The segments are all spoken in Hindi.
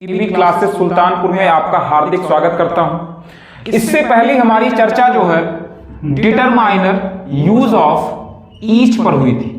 टीवी क्लासेस सुल्तानपुर में आपका हार्दिक स्वागत करता हूं। इससे पहले हमारी चर्चा जो है डिटरमाइनर यूज ऑफ ईच पर हुई थी।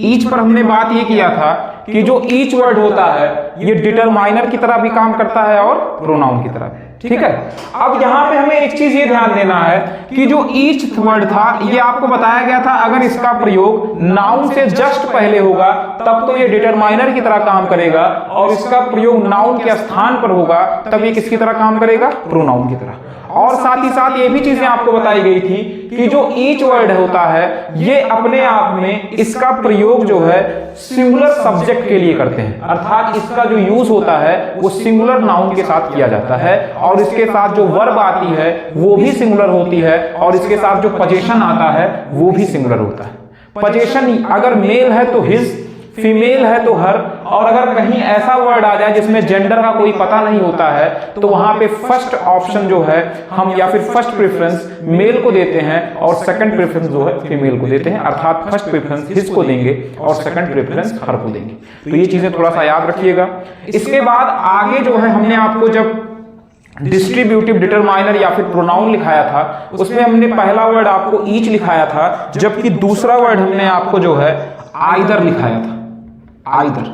ईच पर हमने बात ये किया था कि जो ईच वर्ड होता है ये डिटरमाइनर की तरह भी काम करता है और प्रोनाउन की तरह भी। ठीक है, अब यहां पे हमें एक चीज ये ध्यान देना है कि जो ईच वर्ड था ये आपको बताया गया था अगर इसका प्रयोग नाउन से जस्ट पहले होगा तब तो ये डिटरमाइनर की तरह काम करेगा, और इसका प्रयोग नाउन के स्थान पर होगा तब ये किसकी तरह काम करेगा, प्रोनाउन की तरह। और साथ ही साथ ये भी चीजें आपको बताई गई थी कि जो ईच वर्ड होता है ये अपने आप में इसका प्रयोग जो है सिंगुलर सब्जेक्ट के लिए करते हैं, अर्थात इसका जो यूज होता है वो सिंगुलर नाउन के साथ किया जाता है, और इसके साथ जो वर्ब आती है वो भी सिंगुलर होती है, और इसके साथ जो पोजीशन आता है वो भी सिंगुलर होता है। पोजीशन अगर मेल है तो हिज, फीमेल है तो हर, और अगर कहीं ऐसा वर्ड आ जाए जिसमें जेंडर का कोई पता नहीं होता है तो वहां पे फर्स्ट ऑप्शन जो है हम या फिर फर्स्ट प्रेफरेंस मेल को देते हैं और सेकंड प्रेफरेंस जो है फीमेल को देते हैं, अर्थात फर्स्ट प्रेफरेंस हिज को देंगे और सेकंड प्रेफरेंस हर को देंगे। तो ये चीजें थोड़ा सा याद रखिएगा। इसके बाद आगे जो है हमने आपको जब डिस्ट्रीब्यूटिव डिटरमाइनर या फिर प्रोनाउन लिखाया था उसमें हमने पहला वर्ड आपको ईच लिखाया था, जबकि दूसरा वर्ड हमने आपको जो है आइदर लिखाया था, आइदर।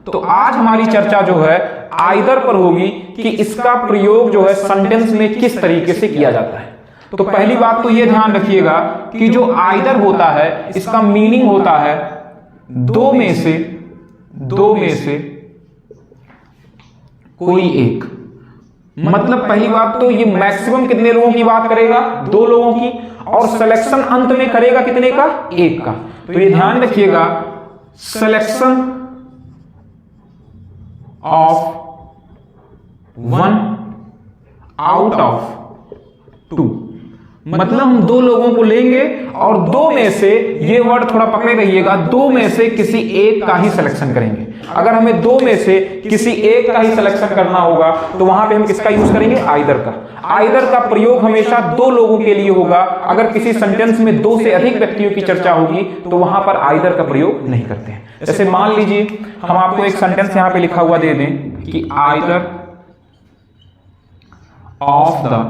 तो आज हमारी चर्चा जो है आइदर पर होगी कि इसका प्रयोग जो है सेंटेंस में किस तरीके से किया जाता है। तो पहली बात तो यह ध्यान रखिएगा कि जो आइदर होता है इसका मीनिंग होता है दो में से कोई एक। मतलब पहली बात तो ये मैक्सिमम कितने लोगों की बात करेगा, दो लोगों की, और सिलेक्शन अंत में करेगा कितने का, एक का। तो ये ध्यान रखिएगा, selection of one out of two, मतलब हम दो लोगों को लेंगे और दो में से, ये वर्ड थोड़ा पकड़े रहिएगा, दो में से किसी एक का ही सिलेक्शन करेंगे। अगर हमें दो में से किसी एक का ही सिलेक्शन करना होगा तो वहां पे हम किसका यूज करेंगे, आइदर का। आइदर का प्रयोग हमेशा दो लोगों के लिए होगा। अगर किसी सेंटेंस में दो से अधिक व्यक्तियों की चर्चा होगी तो वहां पर आइदर का प्रयोग नहीं करते हैं। जैसे मान लीजिए हम आपको एक सेंटेंस यहां पे लिखा हुआ दे दें कि either of the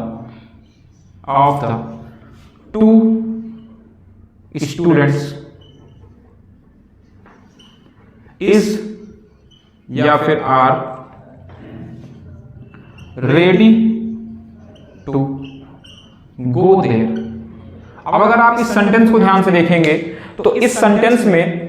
two students is या फिर are ready to go there. अब अगर आप इस सेंटेंस को ध्यान से देखेंगे तो इस सेंटेंस में,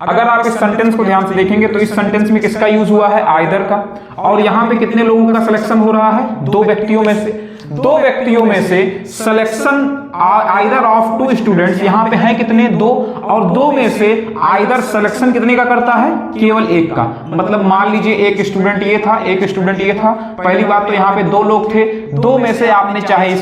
अगर आप इस सेंटेंस को ध्यान से देखेंगे तो इस सेंटेंस में किसका यूज हुआ है, आइदर का। और यहां पे कितने लोगों का सिलेक्शन हो रहा है, दो व्यक्तियों में से। दो व्यक्तियों में से selection either of two students, यहां पे है कितने, दो, और दो में से आइदर सिलेक्शन कितने का करता है, केवल एक का। मतलब मान लीजिए एक स्टूडेंट ये था, एक स्टूडेंट ये था। पहली बात तो यहां पे दो लोग थे, दो में से आपने चाहे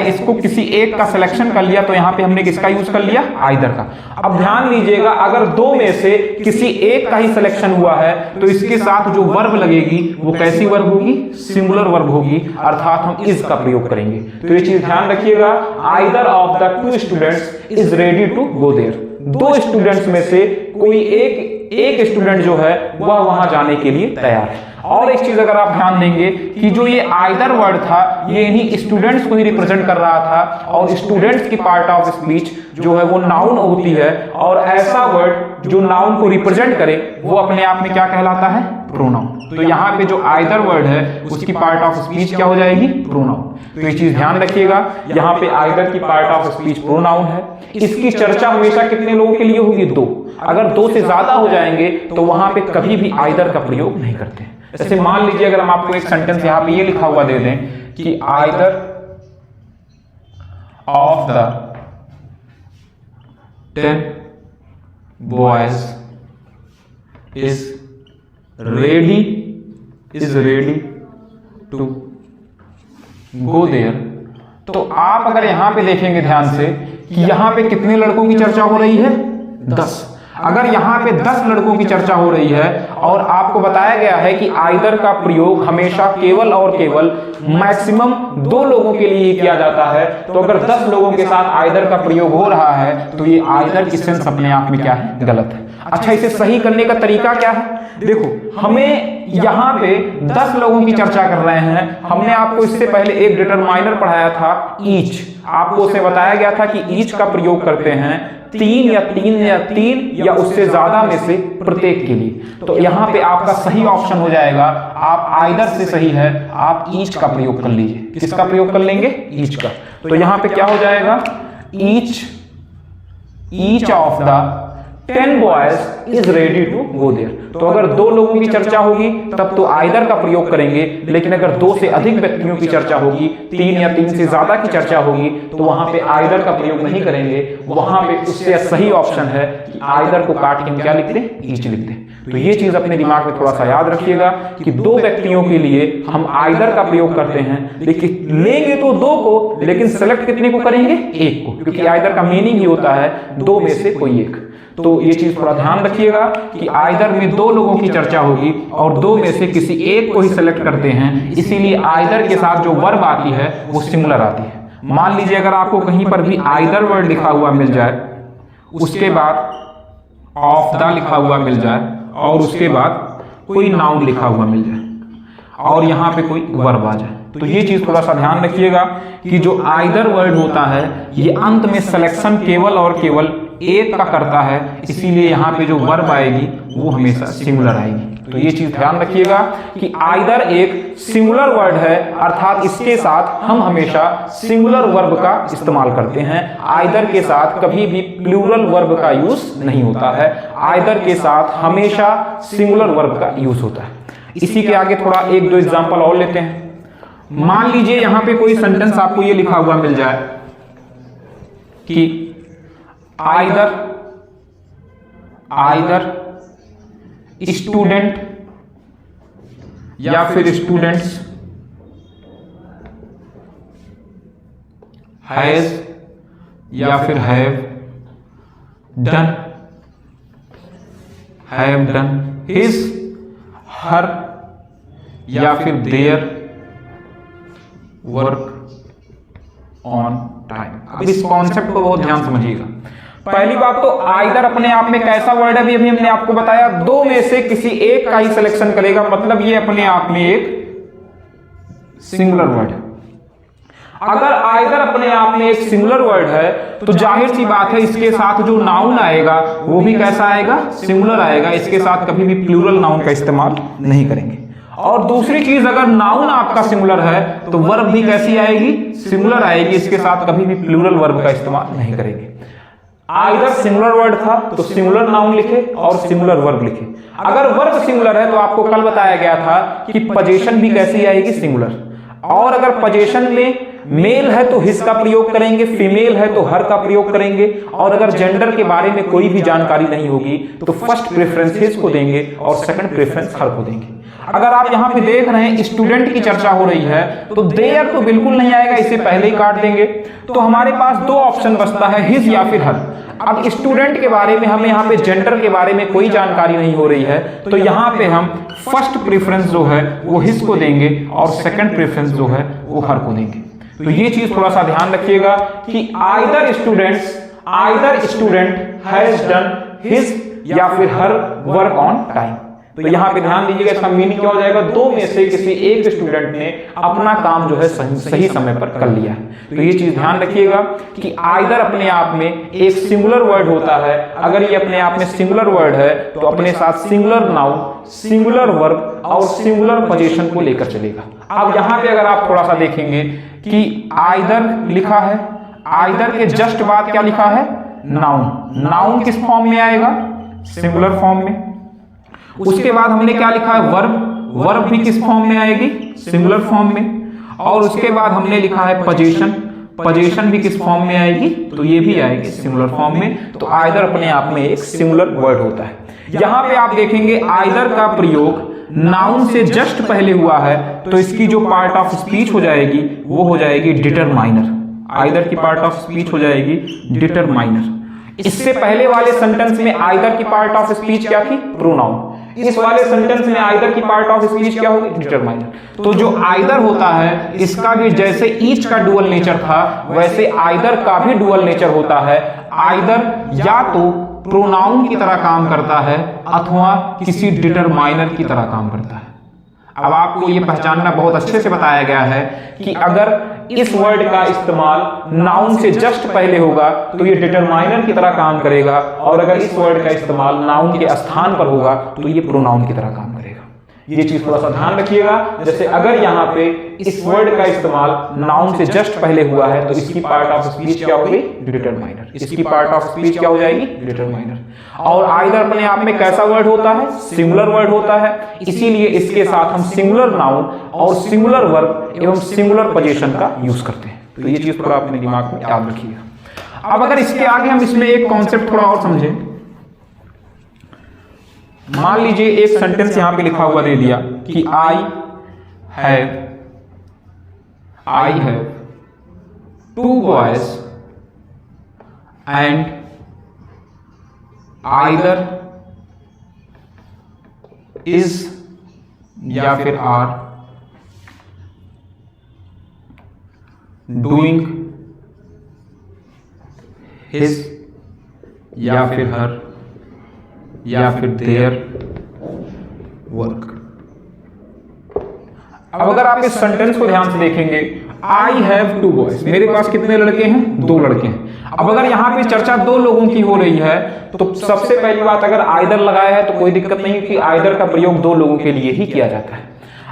इसको किसी एक का सिलेक्शन कर लिया, तो यहां पे हमने किसका यूज कर लिया, आइदर का। अब ध्यान दीजिएगा, अगर दो में से किसी एक का ही सिलेक्शन हुआ है तो इसके साथ जो वर्ब लगेगी वो कैसी वर्ब होगी, सिंगुलर वर्ब होगी, अर्थात हम इज का प्रयोग करेंगे। तो ये चीज ध्यान रखिएगा, either of the two students is ready to go there. दो स्टूडेंट्स में से कोई एक स्टूडेंट जो है वह वहां जाने के लिए तैयार है। और एक चीज अगर आप ध्यान देंगे कि जो ये आइदर वर्ड था ये इन्हीं स्टूडेंट्स को ही रिप्रेजेंट कर रहा था, और स्टूडेंट्स की पार्ट ऑफ स्पीच जो है वो नाउन होती है, और ऐसा वर्ड जो नाउन को रिप्रेजेंट करे वो अपने आप में क्या कहलाता है, प्रोनाउन। तो यहाँ पे जो आइदर वर्ड है उसकी पार्ट ऑफ स्पीच क्या हो जाएगी, प्रोनाउन। तो ये चीज ध्यान रखिएगा, यहाँ पे आइदर की पार्ट ऑफ स्पीच प्रोनाउन है। इसकी चर्चा हमेशा कितने लोगों के लिए होगी, दो। अगर दो से ज्यादा हो जाएंगे तो वहां पे कभी भी आइदर का प्रयोग नहीं करते। जैसे मान लीजिए अगर हम आपको एक सेंटेंस यहां पे ये लिखा हुआ दे दें कि either of the 10 boys is ready to go there, तो आप अगर यहां पे देखेंगे ध्यान से कि यहां पे कितने लड़कों की चर्चा हो रही है, 10। अगर यहाँ पे 10 लड़कों की चर्चा हो रही है और आपको बताया गया है कि आइदर का प्रयोग हमेशा केवल और केवल मैक्सिमम 2 लोगों के लिए ही किया जाता है, तो अगर 10 लोगों के साथ आइदर का प्रयोग हो रहा है तो ये आइदर की सेंस अपने आप में क्या है, गलत है। अच्छा, इसे सही करने का तरीका क्या है? देखो, हमें यहाँ पे 10 लोगों की चर्चा कर रहे हैं। हमने आपको इससे पहले एक डिटरमाइनर पढ़ाया था, ईच। आपको उसे बताया गया था कि ईच का प्रयोग करते हैं 3 या उससे ज्यादा में से प्रत्येक के लिए। तो यहाँ पे आपका सही ऑप्शन हो जाएगा, आप आइदर से सही है, आप ईच का प्रयोग कर लीजिए। किसका प्रयोग कर लेंगे? ईच का। तो यहाँ पे क्या हो जाएगा? Each of the 10 boys is ready to go there. तो अगर 2 लोगों की चर्चा होगी तब तो आइदर का प्रयोग करेंगे, लेकिन अगर 2 से अधिक व्यक्तियों की चर्चा होगी, 3 या 3 से ज्यादा की चर्चा होगी, तो वहां पे आइदर का प्रयोग नहीं करेंगे। वहां पे उससे सही ऑप्शन है कि आइदर को काट के हम क्या लिख दें? ईच लिख दें। तो ये चीज अपने दिमाग में थोड़ा सा याद रखिएगा कि 2 व्यक्तियों के लिए हम आइदर का प्रयोग करते हैं, लेकिन लेंगे तो 2 को, लेकिन सेलेक्ट कितने को करेंगे? 1 को, क्योंकि आइदर का मीनिंग ही होता है 2 में से कोई एक। तो ये चीज थोड़ा ध्यान रखिएगा कि आइदर में 2 लोगों की चर्चा होगी और 2 में से किसी एक को ही सेलेक्ट करते हैं, इसीलिए आइदर के साथ जो वर्ब आती है वो सिंगुलर आती है। मान लीजिए अगर आपको कहीं पर भी आइदर वर्ड लिखा हुआ मिल जाए, उसके बाद ऑफ द लिखा हुआ मिल जाए और उसके बाद कोई नाउन लिखा हुआ मिल जाए और यहाँ पे कोई वर्ब आ जाए, तो ये चीज थोड़ा सा ध्यान रखिएगा कि जो आइदर वर्ड होता है ये अंत में सिलेक्शन केवल और केवल एक का करता है, इसीलिए यहाँ पे जो वर्ब आएगी वो हमेशा सिंगुलर आएगी। तो ये चीज ध्यान रखिएगा कि आइदर एक सिंगुलर वर्ड है, अर्थात इसके साथ हम हमेशा सिंगुलर वर्ब का इस्तेमाल करते हैं। आइदर के साथ कभी भी प्लूरल वर्ब का यूज नहीं होता है, आइदर के साथ हमेशा सिंगुलर वर्ब का यूज होता है। इसी के आगे थोड़ा 1-2 एग्जाम्पल और लेते हैं। मान लीजिए यहां पे कोई सेंटेंस आपको ये लिखा हुआ मिल जाए कि आइदर स्टूडेंट या फिर स्टूडेंट्स हैज या फिर हैव डन हिज हर या फिर देयर वर्क ऑन टाइम। अब इस कॉन्सेप्ट को बहुत ध्यान समझिएगा। पहली बात तो आइदर अपने आप में कैसा वर्ड है, अभी हमने आपको बताया 2 में से किसी एक का ही सिलेक्शन करेगा, मतलब ये अपने आप में एक सिंगुलर वर्ड है। अगर आइदर अपने आप में एक सिंगुलर वर्ड है तो जाहिर सी बात है इसके साथ जो नाउन आएगा वो भी कैसा आएगा? सिंगुलर आएगा। इसके साथ कभी भी प्लूरल नाउन का इस्तेमाल नहीं करेंगे। और दूसरी चीज, अगर नाउन आपका सिंगुलर है तो वर्ब भी कैसी आएगी? सिंगुलर आएगी। इसके साथ कभी भी प्लूरल वर्ब का इस्तेमाल नहीं करेंगे। आइदर सिंगुलर वर्ड था तो सिंगुलर नाउन लिखे और सिंगुलर वर्ब लिखे। अगर वर्ब सिंगुलर है तो आपको कल बताया गया था कि पोजीशन भी कैसी आएगी? सिंगुलर। और अगर पोजीशन में मेल है तो हिज का प्रयोग करेंगे, फीमेल है तो हर का प्रयोग करेंगे, और अगर जेंडर के बारे में कोई भी जानकारी नहीं होगी तो फर्स्ट प्रेफरेंस हिज को देंगे और सेकंड प्रेफरेंस हर को देंगे। अगर आप यहाँ पे देख रहे हैं स्टूडेंट की चर्चा हो रही है तो देयर तो बिल्कुल नहीं आएगा, इसे पहले ही काट देंगे। तो हमारे पास 2 ऑप्शन बचता है, हिज या फिर हर। अब स्टूडेंट के बारे में हमें यहाँ पे जेंडर के बारे में कोई जानकारी नहीं हो रही है, तो यहाँ पे हम फर्स्ट प्रेफरेंस जो है वो हिज को देंगे और सेकंड प्रेफरेंस जो है वो हर को देंगे। तो ये चीज थोड़ा सा ध्यान रखिएगा कि either student has done his या फिर हर वर्क ऑन टाइम। तो यहाँ पे ध्यान दीजिएगा, इसका मीनिंग क्या हो जाएगा? 2 में से किसी एक स्टूडेंट ने अपना काम जो है सही समय पर कर लिया है। तो ये चीज ध्यान रखिएगा कि आइदर अपने आप में एक सिंगुलर वर्ड होता है। अगर ये अपने आप में सिंगुलर वर्ड है तो अपने साथ सिंगुलर नाउन, सिंगुलर वर्ब और सिंगुलर पोजीशन को लेकर चलेगा। अब यहाँ पे अगर आप थोड़ा सा देखेंगे कि आइदर लिखा है, आइदर के जस्ट बाद क्या लिखा है? नाउन। नाउन किस फॉर्म में आएगा? सिंगुलर फॉर्म में। उसके बाद हमने क्या लिखा है? वर्ब। वर्ब भी किस फॉर्म में आएगी? सिंगुलर फॉर्म में। और उसके बाद हमने लिखा है पोजीशन। पोजीशन भी किस फॉर्म में आएगी? तो ये भी आएगी सिंगुलर फॉर्म में। तो आइदर अपने आप में एक सिंगुलर वर्ड होता है। यहां पे आप देखेंगे आइदर का प्रयोग नाउन से जस्ट पहले हुआ है तो इसकी जो पार्ट ऑफ स्पीच हो जाएगी वो हो जाएगी डिटरमाइनर। आइदर की पार्ट ऑफ स्पीच हो जाएगी डिटरमाइनर। इससे पहले वाले सेंटेंस में आइदर की पार्ट ऑफ स्पीच क्या थी? प्रोनाउन। इस वाले सेंटेंस में आइदर की पार्ट ऑफ स्पीच क्या होगी? डिटरमाइनर। तो जो आइदर होता है इसका भी जैसे ईच का डुअल नेचर था वैसे आइदर का भी डुअल नेचर होता है। आइदर या तो प्रोनाउन की तरह काम करता है अथवा किसी डिटरमाइनर की तरह काम करता है। अब आपको ये पहचानना बहुत अच्छे से बताया गया है कि अगर इस वर्ड का इस्तेमाल नाउन से जस्ट पहले होगा तो ये डिटरमाइनर की तरह काम करेगा, और अगर इस वर्ड का इस्तेमाल नाउन के स्थान पर होगा तो ये प्रोनाउन की तरह काम करेगा। ये चीज थोड़ा सा ध्यान रखिएगा। जैसे अगर यहाँ पे इस वर्ड का इस्तेमाल नाउन से जस्ट पहले हुआ है तो इसकी पार्ट ऑफ स्पीच क्या होगी? डिटरमाइनर। इसकी पार्ट ऑफ स्पीच क्या हो जाएगी? डिटरमाइनर। और आइदर अपने आप में कैसा वर्ड होता है? सिंगुलर वर्ड होता है, इसीलिए इसके साथ हम सिंगुलर नाउन और सिंगुलर वर्ब एवं सिंगुलर पोजीशन का यूज करते हैं। तो ये चीज थोड़ा अपने दिमाग में याद रखिएगा। अब अगर इसके आगे हम इसमें एक कॉन्सेप्ट थोड़ा और समझें, मान लीजिए एक सेंटेंस यहां पे लिखा हुआ दे दिया कि I have 2 boys and either is या फिर आर डूइंग हिज या फिर हर या फिर देयर वर्क। अब अगर आप इस सेंटेंस को ध्यान से देखेंगे, आई हैव 2 बॉयज, मेरे पास कितने लड़के हैं? 2 लड़के हैं। अब अगर यहाँ पे चर्चा 2 लोगों की हो रही है तो सबसे पहली बात अगर आइदर लगाया है तो कोई दिक्कत नहीं, कि आइदर का प्रयोग 2 लोगों के लिए ही किया जाता है।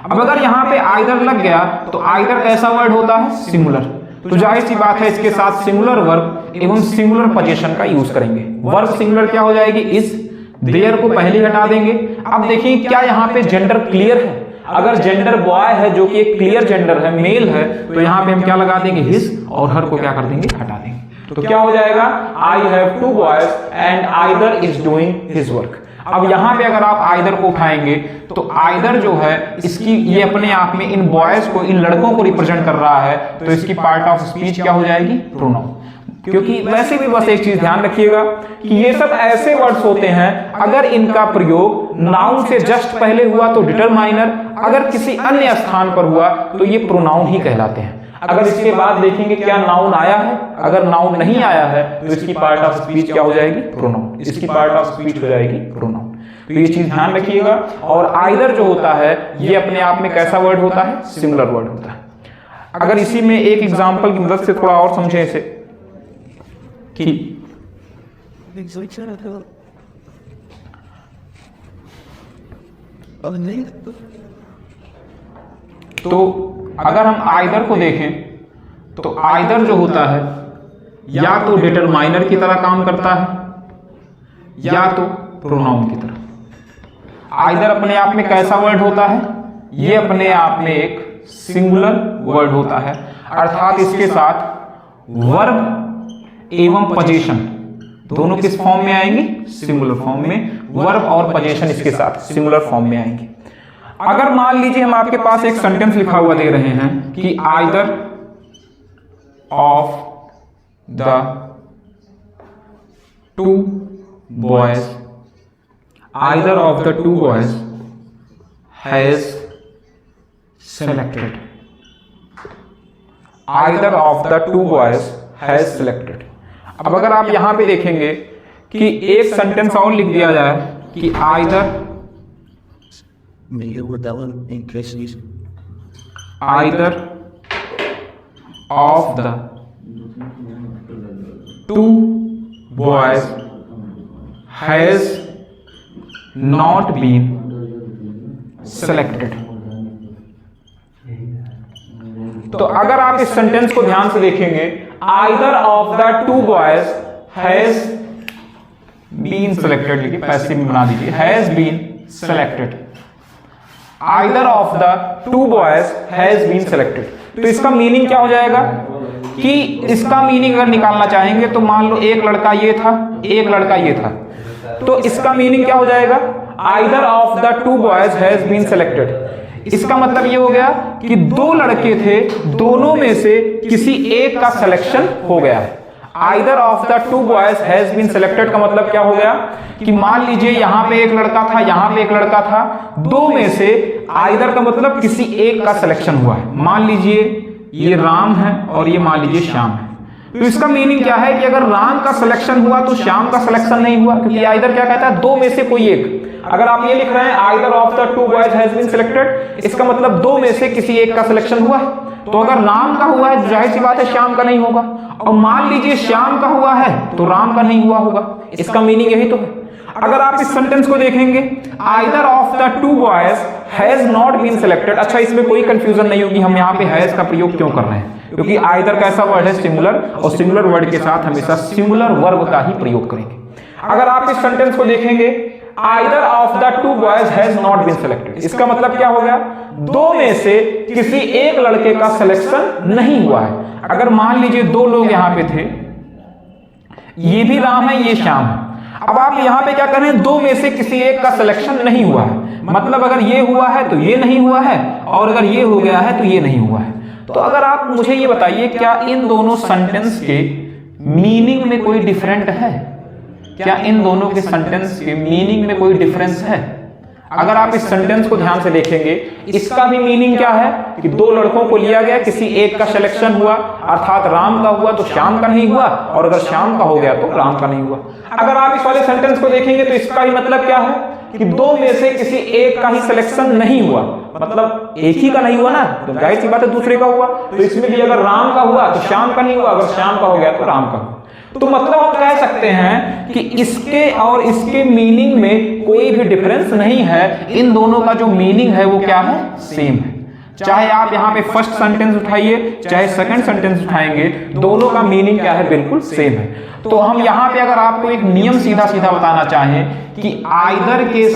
अब अगर यहाँ पे आइदर लग गया तो आइदर कैसा वर्ड होता है? सिंगुलर। तो जाहिर सी बात है इसके साथ सिंगुलर वर्ब एवं सिंगुलर पोजीशन का यूज करेंगे। वर्ब सिंगुलर क्या हो जाएगी? इज। देयर को पहले हटा देंगे। अब देखिए क्या यहाँ पे जेंडर क्लियर है? अगर जेंडर बॉय है जो कि एक क्लियर जेंडर है, मेल है, तो यहाँ पे हम क्या लगा देंगे? हिज, और हर को क्या कर देंगे? हटा देंगे। तो क्या हो जाएगा? I have 2 boys and either is doing his work. अब यहाँ पे अगर आप आइदर को उठाएंगे तो आइदर जो है इसकी ये अपने आप में इन बॉयज को, इन लड़कों को रिप्रेजेंट कर रहा है, तो इसकी पार्ट ऑफ स्पीच क्या हो जाएगी? प्रोनाउन। क्योंकि वैसे भी बस एक चीज ध्यान रखिएगा कि ये सब ऐसे वर्ड्स होते हैं अगर इनका प्रयोग नाउन से जस्ट पहले हुआ तो डिटरमाइनर, अगर किसी अन्य स्थान पर हुआ तो ये प्रोनाउन ही कहलाते हैं। अगर इसके बाद देखेंगे क्या नाउन आया है, अगर नाउन नहीं आया है तो इसकी पार्ट ऑफ स्पीच क्या हो जाएगी? प्रोनाउन। इसकी पार्ट ऑफ स्पीच हो जाएगी प्रोनाउन। तो ये चीज ध्यान रखिएगा। और आइदर जो होता है ये अपने आप में कैसा वर्ड होता है? सिंगुलर वर्ड होता है। अगर इसी में एक एग्जाम्पल की मदद से थोड़ा और समझें इसे कि तो अगर हम आइदर को देखें तो आइदर जो होता है या तो डिटरमाइनर की तरह काम करता है या तो प्रोनाउन की तरह। आइदर अपने आप में कैसा वर्ड होता है? ये अपने आप में एक सिंगुलर वर्ड होता है, अर्थात इसके साथ वर्ब एवं पोजीशन दोनों किस फॉर्म में आएंगी? सिंगुलर फॉर्म में। वर्ब और पोजीशन इसके साथ सिंगुलर फॉर्म में आएंगे। अगर मान लीजिए हम आपके पास एक सेंटेंस लिखा हुआ दे रहे हैं कि either of the 2 boys, either of the 2 boys has selected, either of the 2 boys has selected. अब अगर आप यहां पे देखेंगे कि एक सेंटेंस और लिख दिया जाए कि either of the 2 boys has not been selected. तो अगर आप इस सेंटेंस को ध्यान से देखेंगे, either of the 2 boys has been selected, लिखिए पैसिव में बना दीजिए, has been selected. Either of the 2 boys has been selected. तो इसका मीनिंग क्या हो जाएगा कि इसका मीनिंग अगर निकालना चाहेंगे तो मान लो एक लड़का ये था, एक लड़का ये था, तो इसका मीनिंग क्या हो जाएगा? Either of the 2 boys has been selected. इसका मतलब ये हो गया कि 2 लड़के थे, दोनों में से किसी एक का सिलेक्शन हो गया है। Either of the two boys has been selected का मतलब क्या हो गया कि मान लीजिए यहां पे एक लड़का था, यहां पे एक लड़का था, दो में से आइदर का मतलब किसी एक का सिलेक्शन हुआ है। मान लीजिए ये राम है और ये मान लीजिए श्याम है, तो इसका मीनिंग क्या है कि अगर राम का सिलेक्शन हुआ तो श्याम का सिलेक्शन नहीं हुआ, क्योंकि आइदर क्या कहता है, दो में से कोई एक। अगर आप ये लिख रहे हैं either of the two boys has been selected, इसका मतलब दो में से किसी एक का सिलेक्शन हुआ है। तो अगर राम का हुआ है जाहिर सी बात है श्याम का नहीं होगा, और मान लीजिए श्याम का हुआ है तो राम का नहीं हुआ होगा। इसका मीनिंग यही तो है। अगर आप इस सेंटेंस को देखेंगे either of the two boys has not been selected, अच्छा इसमें कोई कंफ्यूजन नहीं होगी हम यहाँ पे हैज का प्रयोग क्यों कर रहे हैं, क्योंकि आइदर कैसा वर्ड है, सिंगुलर, और सिंगुलर वर्ड के साथ हमेशा सिंगुलर वर्ब का ही प्रयोग करेंगे। अगर आप इस सेंटेंस को देखेंगे either of the two boys has not been selected, इसका मतलब क्या हो गया, दो में से किसी एक लड़के का सिलेक्शन नहीं हुआ है। अगर मान लीजिए दो लोग यहां पे थे, ये भी राम है ये श्याम है, अब आप यहां पे क्या कर रहे हैं, दो में से किसी एक का सिलेक्शन नहीं हुआ है, मतलब अगर ये हुआ है तो ये नहीं हुआ है, और अगर ये हो गया है तो ये नहीं हुआ है। तो अगर आप मुझे ये बताइए क्या इन दोनों सेंटेंस के मीनिंग में कोई डिफरेंट है, क्या इन दोनों के सेंटेंस के मीनिंग में कोई डिफरेंस है? अगर आप इस सेंटेंस को ध्यान से देखेंगे, इसका भी मीनिंग क्या है कि दो लड़कों को लिया गया, किसी एक का सिलेक्शन हुआ, अर्थात राम का हुआ तो श्याम का नहीं हुआ, और अगर श्याम का हो गया तो राम का नहीं हुआ। अगर आप इस वाले सेंटेंस को देखेंगे तो इसका भी मतलब क्या है कि दो में से किसी एक का ही सिलेक्शन नहीं हुआ, मतलब एक ही का नहीं हुआ ना, तो जाहिर सी बात है दूसरे का हुआ। तो इसमें भी अगर राम का हुआ तो श्याम का नहीं हुआ, अगर श्याम का हो गया तो राम का हुआ। तो मतलब हम कह सकते हैं कि इसके और इसके मीनिंग में कोई भी डिफरेंस नहीं है, इन दोनों का जो मीनिंग है वो क्या है, सेम है। चाहे आप यहाँ पे फर्स्ट सेंटेंस उठाइए चाहे सेकंड सेंटेंस उठाएंगे, दोनों का मीनिंग क्या है, बिल्कुल सेम है। तो हम यहाँ पे अगर आपको एक नियम सीधा सीधा बताना चाहें कि आइदर के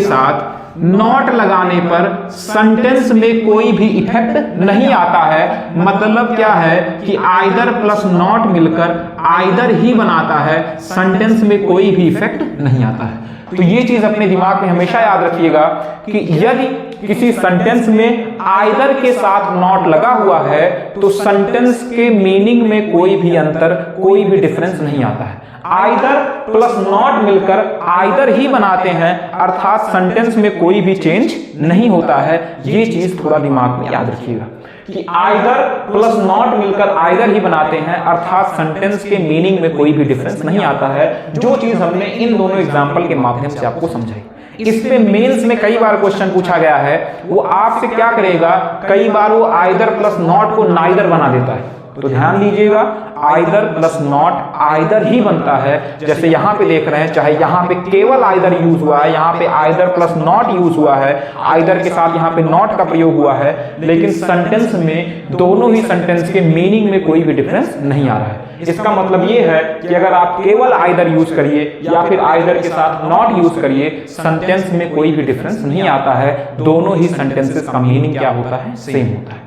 साथ नॉट लगाने पर सेंटेंस में कोई भी इफेक्ट नहीं आता है, मतलब क्या है कि आइदर प्लस नॉट मिलकर आइदर ही बनाता है, सेंटेंस में कोई भी इफेक्ट नहीं आता है। तो ये चीज अपने दिमाग में हमेशा याद रखिएगा कि यदि किसी सेंटेंस में आइदर के साथ नॉट लगा हुआ है तो सेंटेंस के मीनिंग में कोई भी अंतर, कोई भी डिफरेंस नहीं आता है। आइदर प्लस नॉट मिलकर आइदर ही बनाते हैं, अर्थात सेंटेंस में कोई भी चेंज नहीं होता है। ये चीज थोड़ा दिमाग में याद रखिएगा कि आइदर प्लस नॉट मिलकर आइदर ही बनाते हैं, अर्थात सेंटेंस के मीनिंग में कोई भी डिफरेंस नहीं आता है। जो चीज हमने इन दोनों एग्जाम्पल के माध्यम से आपको समझाई। इस पे मेंस में कई बार क्वेश्चन पूछा गया है, वो आपसे क्या करेगा, कई बार वो आइदर प्लस नॉट को नाइदर बना देता है। तो ध्यान दीजिएगा, either plus not either he बनता है। जैसे यहां पे देख रहे हैं, चाहे यहां पे केवल आइदर यूज हुआ है, यहां पे आइदर प्लस नॉट यूज हुआ है, आइदर के साथ यहां पे नॉट का प्रयोग हुआ है, लेकिन सेंटेंस में दोनों ही सेंटेंस के मीनिंग में कोई भी डिफरेंस नहीं आ रहा है। इसका मतलब ये है कि अगर आप केवल आइदर यूज करिए या फिर आइदर के साथ नॉट यूज करिए, सेंटेंस में कोई भी डिफरेंस नहीं आता है। दोनों ही सेंटेंसेस का मीनिंग क्या होता है, सेम होता है।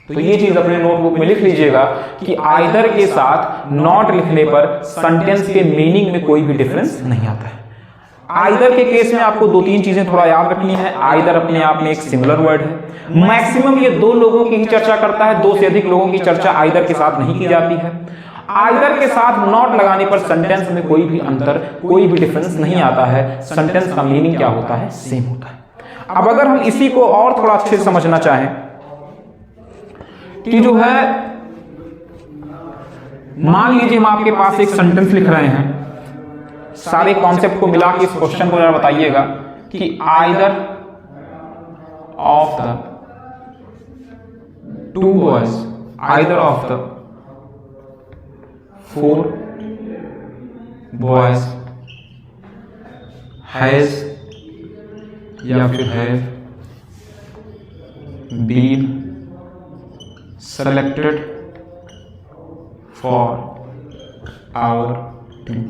तो ये चीज अपने नोटबुक में लिख लीजिएगा कि आइदर के साथ नॉट लिखने पर सेंटेंस के मीनिंग में कोई भी डिफरेंस नहीं आता है। आइदर के केस में आपको दो तीन चीजें थोड़ा याद रखनी है। आइदर अपने आप में एक सिमिलर वर्ड है, मैक्सिमम ये दो लोगों की ही चर्चा करता है, दो से अधिक लोगों की चर्चा आइदर के साथ नहीं की जाती है। आइदर के साथ नॉट लगाने पर सेंटेंस में कोई भी अंतर, कोई भी डिफरेंस नहीं आता है। सेंटेंस का मीनिंग क्या होता है, सेम होता है। अब अगर हम इसी को और थोड़ा अच्छे से समझना चाहें कि जो है, मान लीजिए हम आपके पास एक सेंटेंस लिख रहे हैं, सारे कॉन्सेप्ट को मिला के इस क्वेश्चन को जरा बताइएगा कि either of the two boys, either of the 4 boys has या फिर have been selected for our team।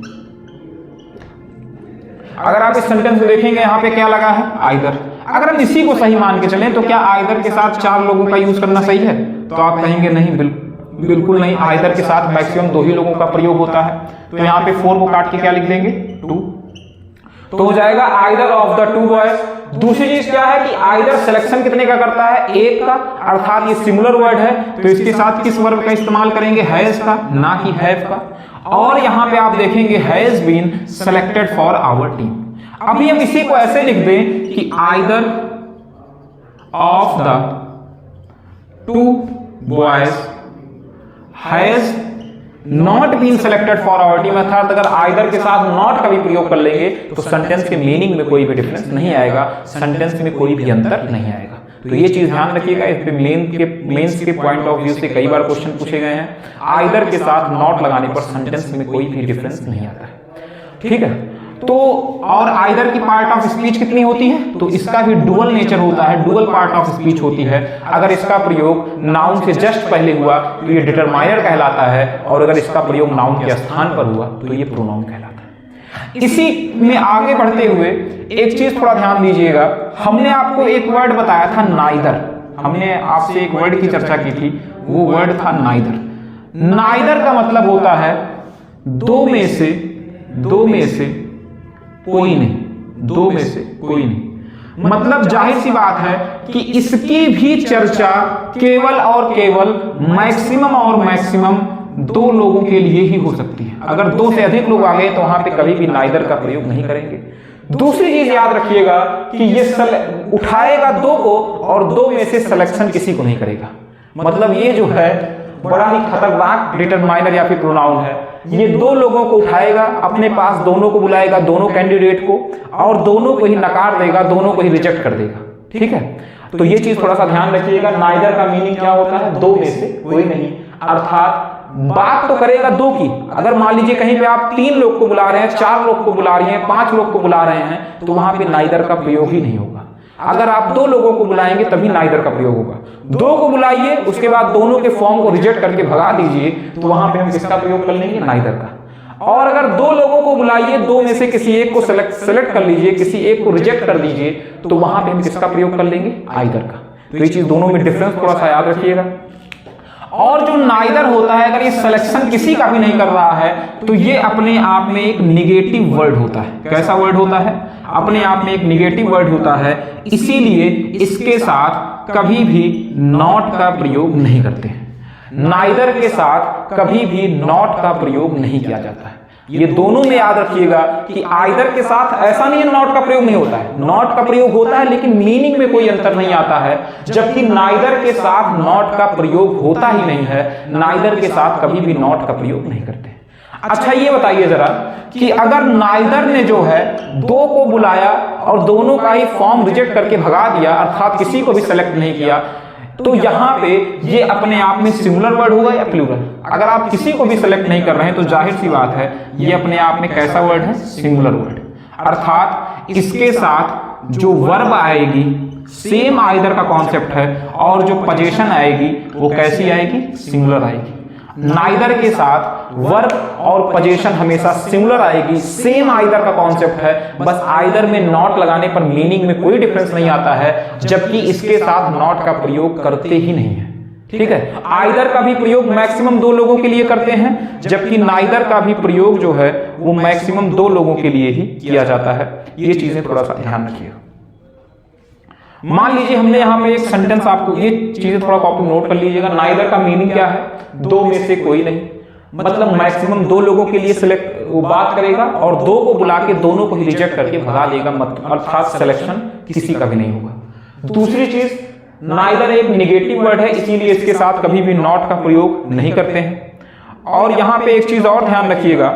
अगर आप इस सेंटेंस को देखेंगे यहां पे क्या लगा है, आइदर। अगर हम इसी को सही मान के चलें तो क्या आइदर के साथ 4 लोगों का यूज करना सही है? तो आप कहेंगे नहीं, बिल्कुल नहीं। आइदर के साथ मैक्सिमम 2 ही लोगों का प्रयोग होता है। तो यहां पे 4 को काट के क्या लिख देंगे, 2। तो हो जाएगा either of the two boys. दूसरी चीज क्या है कि आइदर सिलेक्शन कितने का करता है, एक का, अर्थात ये सिंगुलर वर्ड है तो इसके साथ किस वर्ब का इस्तेमाल करेंगे, हैज का, ना कि हैव का। और यहां पे आप देखेंगे has been selected for our team. अभी हम इसी को ऐसे लिख दें कि either of the two boys has not been selected for our team, अर्थात अगर आइदर के साथ नॉट का भी प्रयोग कर लेंगे तो सेंटेंस के मीनिंग में कोई भी डिफरेंस नहीं आएगा, सेंटेंस में कोई भी अंतर नहीं आएगा। तो ये चीज ध्यान रखिएगा, इस पे मेंस के पॉइंट ऑफ व्यू से कई बार क्वेश्चन पूछे गए हैं। आइदर के साथ नॉट लगाने पर सेंटेंस में कोई भी डिफरेंस नहीं आता है, ठीक है। तो और आइदर की पार्ट ऑफ स्पीच कितनी होती है, तो इसका भी डुअल नेचर होता है, डुअल पार्ट ऑफ स्पीच होती है। अगर इसका प्रयोग नाउन से जस्ट पहले हुआ तो ये डिटरमाइनर कहलाता है, और अगर इसका प्रयोग नाउन के स्थान पर हुआ तो ये प्रोनाउन कहलाता है। इसी में आगे बढ़ते हुए एक चीज थोड़ा ध्यान दीजिएगा, हमने आपको एक वर्ड बताया था नाइदर, हमने आपसे एक वर्ड की चर्चा की थी, वो वर्ड था नाइदर। नाइदर का मतलब होता है दो में से कोई नहीं, दो में से कोई नहीं। मतलब जाहिर सी बात है कि इसकी भी चर्चा केवल और केवल मैक्सिमम और मैक्सिमम दो लोगों के लिए ही हो सकती है। अगर दो से अधिक लोग आ गए तो वहां पे कभी भी नाइदर का प्रयोग नहीं करेंगे। दूसरी चीज याद रखिएगा कि ये उठाएगा दो को और दो में से सिलेक्शन किसी को नहीं करेगा। मतलब ये जो है बड़ा ही खतरनाक डिटरमाइनर या फिर प्रोनाउन है। ये दो लोगों को उठाएगा, अपने पास दोनों को बुलाएगा, दोनों कैंडिडेट को, और दोनों को ही नकार देगा, दोनों को ही रिजेक्ट कर देगा, ठीक है। तो ये चीज थोड़ा सा ध्यान रखिएगा। नाइदर का मीनिंग क्या होता है, दो में से कोई नहीं, अर्थात बात तो करेगा दो की। अगर मान लीजिए कहीं पे आप 3 लोग को बुला रहे हैं, 4 लोग को बुला रही हैं, 5 लोग को बुला रहे हैं, तो वहां पे नाइदर का प्रयोग ही नहीं होगा। अगर आप 2 लोगों को बुलाएंगे तभी नाइदर का प्रयोग होगा। 2 को बुलाइए, उसके बाद दोनों के फॉर्म को रिजेक्ट करके भगा दीजिए, तो वहां पे हम किसका प्रयोग कर लेंगे, नाइदर का। और अगर 2 लोगों को बुलाइए, 2 में से किसी एक को सेलेक्ट कर लीजिए, किसी एक को रिजेक्ट कर दीजिए, तो वहां पे हम किसका प्रयोग कर लेंगे, आइदर का। तो ये चीज दोनों में डिफरेंस थोड़ा सा याद रखिएगा। और जो नाइदर होता है, अगर ये सिलेक्शन किसी का भी नहीं कर रहा है, तो ये अपने आप में एक निगेटिव वर्ड होता है। कैसा वर्ड होता है, अपने आप में एक निगेटिव वर्ड होता है, इसीलिए इसके साथ कभी भी नॉट का प्रयोग नहीं करते हैं। नाइदर के साथ कभी भी नॉट का प्रयोग नहीं किया जाता है। ये दोनों में याद रखिएगा कि आइदर के साथ ऐसा नहीं है नॉट का प्रयोग नहीं होता है, नॉट का प्रयोग होता है लेकिन मीनिंग में कोई अंतर नहीं आता है। जबकि नाइदर के साथ नॉट का प्रयोग होता ही नहीं है, नाइदर के साथ कभी भी नॉट का प्रयोग नहीं करते। अच्छा ये बताइए जरा कि अगर नाइदर ने जो है 2 को बुलाया और दोनों का ही फॉर्म रिजेक्ट करके भगा दिया, अर्थात किसी को भी सेलेक्ट नहीं किया, तो यहां पे ये अपने आप में सिंगुलर वर्ड होगा या प्लूरल। अगर आप किसी को भी सेलेक्ट नहीं कर रहे हैं तो जाहिर सी बात है ये अपने आप में कैसा वर्ड है, सिंगुलर वर्ड। अर्थात इसके साथ जो वर्ब आएगी सेम आइदर का कॉन्सेप्ट है, और जो पोजीशन आएगी वो कैसी आएगी, सिंगुलर आएगी। नाइदर के साथ वर्ब और पोजीशन हमेशा सिंगुलर आएगी, सेम आइदर का कॉन्सेप्ट है, बस आइदर में नॉट लगाने पर मीनिंग में कोई डिफरेंस नहीं आता है, जबकि इसके साथ नॉट का प्रयोग करते ही नहीं है, ठीक है। आइदर का भी प्रयोग मैक्सिमम 2 लोगों के लिए करते हैं, जबकि नाइदर का भी प्रयोग जो है वो मैक्सिमम 2 लोगों के लिए ही किया जाता है। ये चीजें थोड़ा सा ध्यान रखिएगा। मान लीजिए हमने यहाँ पे एक सेंटेंस, आपको ये चीजें थोड़ा कॉपी नोट कर लीजिएगा। नाइदर का मीनिंग क्या है, 2 में से कोई नहीं, मतलब मैक्सिमम 2 लोगों के लिए सिलेक्ट वो बात करेगा और 2 को बुला के दोनों को ही रिजेक्ट करके भगा देगा, अर्थात सिलेक्शन किसी का भी नहीं होगा। दूसरी चीज, नाइदर एक निगेटिव वर्ड है, इसीलिए इसके साथ कभी भी नॉट का प्रयोग नहीं करते हैं। और यहाँ पे एक चीज और ध्यान रखिएगा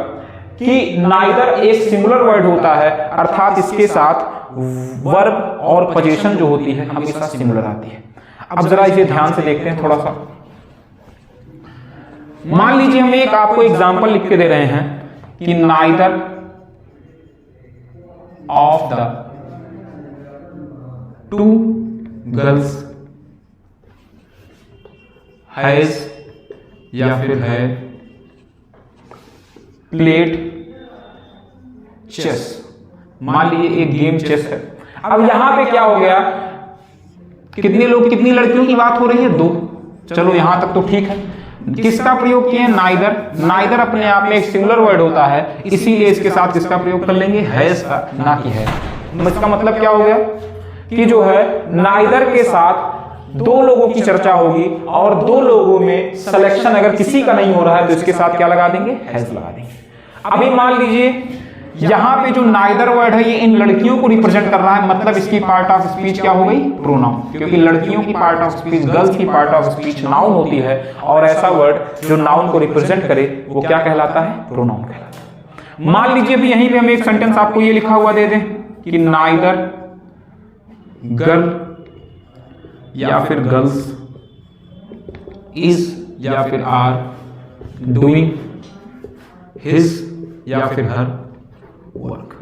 कि नाइदर एक सिंगुलर वर्ड होता है, अर्थात इसके साथ वर्ब और पोजीशन जो होती है हमेशा सिंगुलर आती है। अब जरा इसे ध्यान से देखते हैं थोड़ा सा। मान लीजिए हम एक आपको एग्जांपल लिख के दे रहे हैं कि neither of the 2 girls has या फिर है प्लेड चेस। मान लीजिए एक गेम चेस है। अब यहां पे क्या हो गया, कितने लोग, कितनी लड़कियों की बात हो रही है, 2। चलो यहां तक तो ठीक है। किसका प्रयोग किए? नाइदर। नाइदर अपने आप में एक सिंगुलर वर्ड होता है, इसीलिए इसके साथ किसका प्रयोग कर लेंगे? हैज का, ना कि है। इसका मतलब क्या हो गया कि जो है नाइदर के साथ दो लोगों की चर्चा होगी और दो लोगों में सिलेक्शन अगर किसी का नहीं हो रहा है तो इसके साथ क्या लगा देंगे? हैज लगा देंगे। अभी मान लीजिए यहां पे जो नाइदर वर्ड है ये इन लड़कियों को रिप्रेजेंट कर रहा है, मतलब इसकी पार्ट ऑफ स्पीच क्या हो गई? प्रोनाउन, क्योंकि लड़कियों की पार्ट ऑफ स्पीच, गर्ल्स की पार्ट ऑफ स्पीच नाउन होती है और ऐसा वर्ड जो नाउन को रिप्रेजेंट करे वो क्या कहलाता है? प्रोनाउन कहलाता है। मान लीजिए भी यहीं पे हम एक सेंटेंस आपको ये लिखा हुआ दे दें कि नाइदर गर्ल या फिर गर्ल्स इज या फिर आर डूइंग हिज या फिर हर वर्क।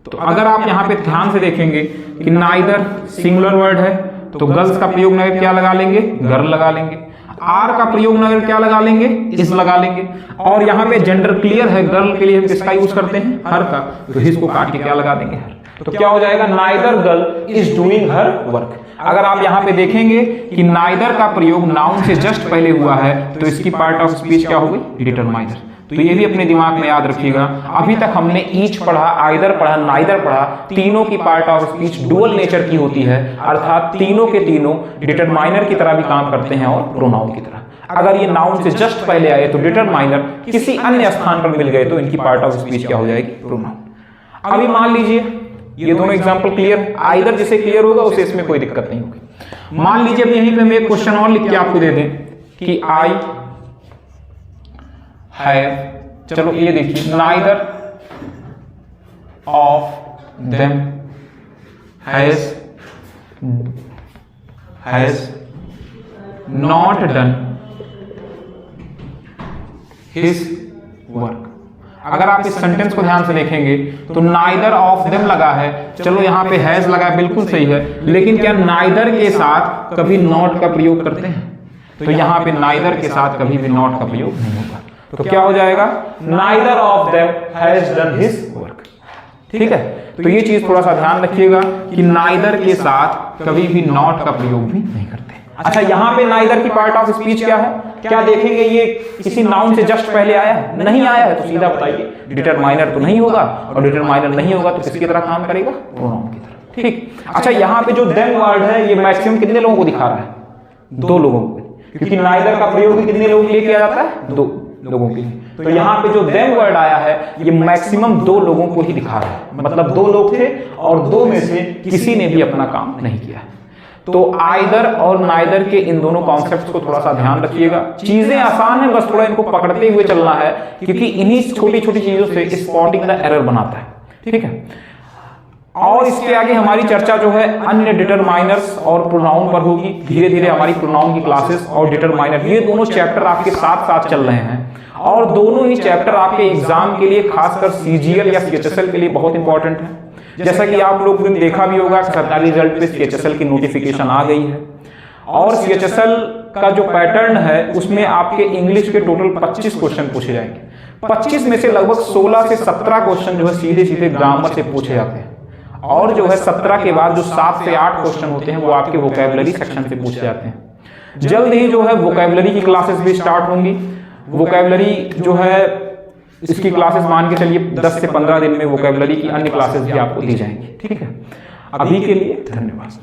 तो अगर आप यहां पे ध्यान से देखेंगे कि नाइदर सिंगुलर वर्ड है तो गर्ल्स का प्रयोग नगर क्या लगा लेंगे? गर्ल लगा लेंगे। आर का प्रयोग नगर क्या लगा लेंगे? इज लगा लेंगे। और यहां पे जेंडर क्लियर है, गर्ल के लिए हम किसका यूज करते हैं? हर का, तो हिज को काट के क्या लगा देंगे? हर। तो क्या हो जाएगा? Neither girl is doing her work. अगर आप यहां पे देखेंगे कि नाइदर का प्रयोग नाउन से जस्ट पहले हुआ है तो इसकी पार्ट ऑफ स्पीच क्या हो गई? डिटरमाइनर। तो ये भी अपने दिमाग में याद रखिएगा। अभी तक हमने ईच पढ़ा, आइदर पढ़ा, नाइदर पढ़ा, तीनों की part of speech dual nature की होती है, अर्थात तीनों के तीनों डिटरमाइनर की तरह भी काम करते हैं और प्रोनाउन की तरह। अगर ये नाउन से जस्ट पहले आए तो डिटरमाइनर, किसी अन्य स्थान पर मिल गए तो इनकी पार्ट ऑफ स्पीच क्या हो जाएगी? प्रोनाउन। अभी मान लीजिए ये दोनों एग्जाम्पल क्लियर, आइदर जिसे क्लियर होगा उसे इसमें कोई दिक्कत नहीं होगी। मान लीजिए अब यहीं पे हम एक क्वेश्चन और लिख के आपको दे दें कि आई हैव, चलो ये देखिए, neither of them has not done his work. अगर आप इस सेंटेंस को ध्यान से देखेंगे तो नाइदर ऑफ देम लगा है, चलो यहां पे हैज लगा है, बिल्कुल सही है, लेकिन क्या नाइदर के साथ कभी नॉट का प्रयोग करते हैं? तो यहां पे नाइदर के साथ कभी भी नॉट का प्रयोग नहीं होगा। तो क्या हो जाएगा? Neither of them has done his work. ठीक है, तो ये चीज थोड़ा सा ध्यान रखिएगा कि नाइदर के साथ कभी भी नॉट का प्रयोग भी नहीं करते। अच्छा, यहां पे नाइदर की पार्ट ऑफ स्पीच क्या है? क्या देखेंगे ये किसी नाउन से जस्ट पहले आया है? नहीं आया है, तो सीधा बताइए डिटरमाइनर तो नहीं होगा, और डिटरमाइनर नहीं होगा तो किसकी तरह काम करेगा? प्रोनाउन की तरह। ठीक। अच्छा, यहां पे जो देम वर्ड है ये मैक्सिमम कितने लोगों को दिखा रहा है? दो लोगों को, क्योंकि नाइदर का प्रयोग भी कितने लोगों के लिए किया जाता है? दो लोगों के लिए। तो यहाँ पे जो देम वर्ड आया है ये मैक्सिमम दो लोगों को ही दिखा रहा है, मतलब दो लोग थे और दो में से किसी ने भी अपना काम नहीं किया। तो आइदर और नाइदर के इन दोनों कॉन्सेप्ट्स को थोड़ा सा ध्यान रखिएगा। चीजें आसान है, बस थोड़ा इनको पकड़ते हुए चलना है, क्योंकि इन्हीं छोटी छोटी चीजों से स्पॉटिंग द एरर बनाता है। ठीक है, और इसके आगे हमारी चर्चा जो है अन्य डिटरमाइनर्स और प्रोनाउन पर होगी। धीरे धीरे हमारी प्रोनाउन की क्लासेस और डिटरमाइनर ये दोनों चैप्टर आपके साथ साथ चल रहे हैं, और दोनों ही चैप्टर आपके एग्जाम के लिए, खासकर सीजीएल या सीएचएसएल के लिए बहुत इंपॉर्टेंट है। जैसा कि आप लोग ने देखा भी होगा, सरकारी रिजल्ट पे सीएचएसएल की नोटिफिकेशन आ गई है, और सीएचएसएल का जो पैटर्न है उसमें आपके इंग्लिश के टोटल 25 क्वेश्चन पूछे जाएंगे। 25 में से लगभग 16 से 17 क्वेश्चन जो है सीधे सीधे ग्रामर से पूछे जाते हैं, और जो है 17 के बाद जो 7 से 8 क्वेश्चन होते हैं वो आपके वोकैबुलरी सेक्शन से पूछे जाते हैं। जल्द ही जो है वोकैबुलरी की क्लासेस भी स्टार्ट होंगी। वोकैबुलरी जो है इसकी क्लासेस मान के चलिए 10 से 15 दिन में वोकैबुलरी की अन्य क्लासेस भी आपको दी जाएंगी। ठीक है, अभी के लिए धन्यवाद।